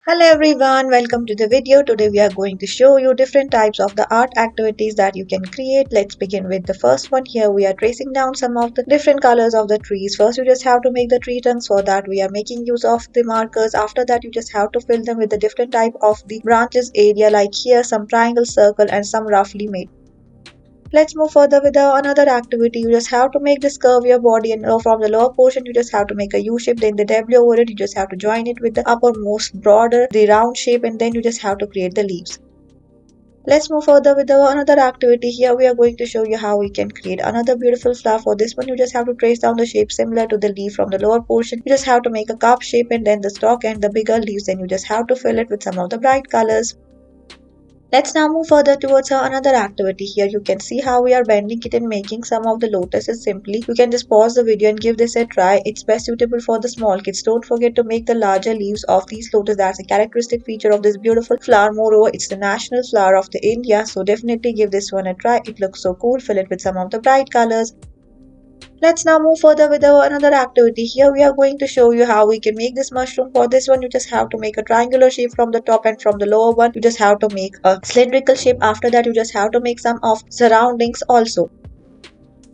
Hello everyone, welcome to the video. Today we are going to show you different types of the art activities that you can create. Let's begin with the first one. Here we are tracing down some of the different colors of the trees. First you just have to make the tree trunks. For that we are making use of the markers. After that you just have to fill them with the different type of the branches area, like here some triangle, circle and some roughly made. Let's move further with another activity. You just have to make this curve your body, and from the lower portion you just have to make a U shape, then the W over it you just have to join it with the uppermost border, the round shape, and then you just have to create the leaves. Let's move further with another activity. Here we are going to show you how we can create another beautiful flower. For this one you just have to trace down the shape similar to the leaf from the lower portion. You just have to make a cup shape and then the stalk and the bigger leaves, then you just have to fill it with some of the bright colors. Let's now move further towards another activity. Here you can see how we are bending it and making some of the lotuses simply. You can just pause the video and give this a try. It's best suitable for the small kids. Don't forget to make the larger leaves of these lotus. That's a characteristic feature of this beautiful flower. Moreover, it's the national flower of the India. So definitely give this one a try. It looks so cool. Fill it with some of the bright colors. Let's now move further with another activity. Here we are going to show you how we can make this mushroom. For this one you just have to make a triangular shape from the top, and from the lower one you just have to make a cylindrical shape. After that you just have to make some of surroundings also.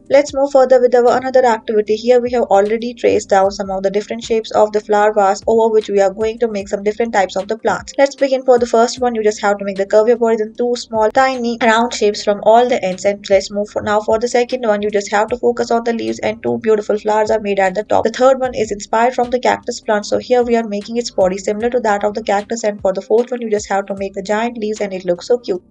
Let's move further with another activity. Here we have already traced down some of the different shapes of the flower vase, over which we are going to make some different types of the plants. Let's begin. For the first one you just have to make the curve board in two small tiny round shapes from all the ends, and let's move now for the second one. You just have to focus on the leaves and two beautiful flowers are made at the top. The third one is inspired from the cactus plant, so here we are making its body similar to that of the cactus, and for the fourth one you just have to make the giant leaves and it looks so cute.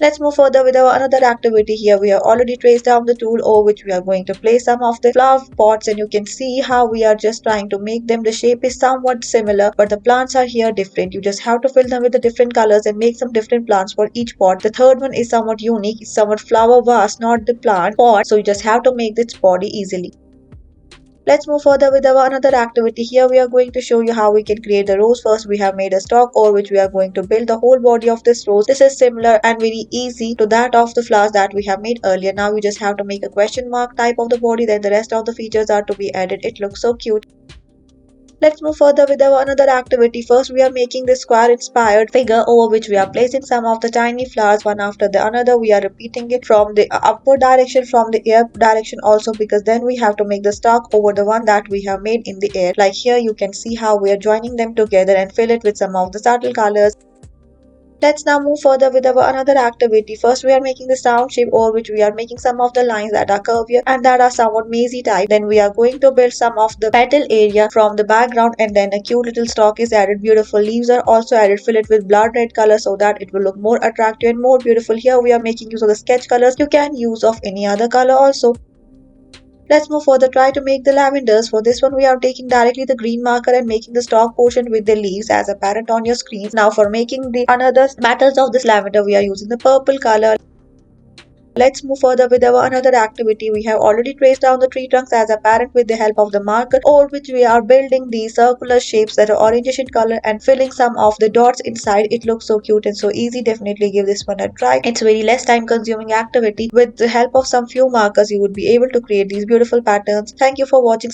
Let's move further with another activity. Here we have already traced down the tool over which we are going to place some of the flower pots, and you can see how we are just trying to make them. The shape is somewhat similar but the plants are here different. You just have to fill them with the different colors and make some different plants for each pot. The third one is somewhat unique. It's somewhat flower vase, not the plant pot, so you just have to make this body easily. Let's move further with another activity. Here we are going to show you how we can create the rose. First we have made a stalk over which we are going to build the whole body of this rose. This is similar and very easy to that of the flowers that we have made earlier. Now you just have to make a question mark type of the body, then the rest of the features are to be added. It looks so cute. Let's move further with another activity. First, we are making this square inspired figure over which we are placing some of the tiny flowers one after the another. We are repeating it from the upward direction, from the air direction also, because then we have to make the stalk over the one that we have made in the air. Like here you can see how we are joining them together and fill it with some of the subtle colors. Let's now move further with another activity. First, we are making this round shape over which we are making some of the lines that are curvier and that are somewhat mazy type. Then we are going to build some of the petal area from the background, and then a cute little stalk is added. Beautiful leaves are also added. Fill it with blood red color so that it will look more attractive and more beautiful. Here we are making use of the sketch colors. You can use of any other color also. Let's move further. Try to make the lavenders. For this one we are taking directly the green marker and making the stalk portion with the leaves as apparent on your screen. Now for making the another petals of this lavender we are using the purple color. Let's move further with another activity. We have already traced down the tree trunks as apparent with the help of the marker, over which we are building these circular shapes that are orangish in color and filling some of the dots inside. It looks so cute and so easy. Definitely give this one a try. It's very less time consuming activity. With the help of some few markers you would be able to create these beautiful patterns. Thank you for watching.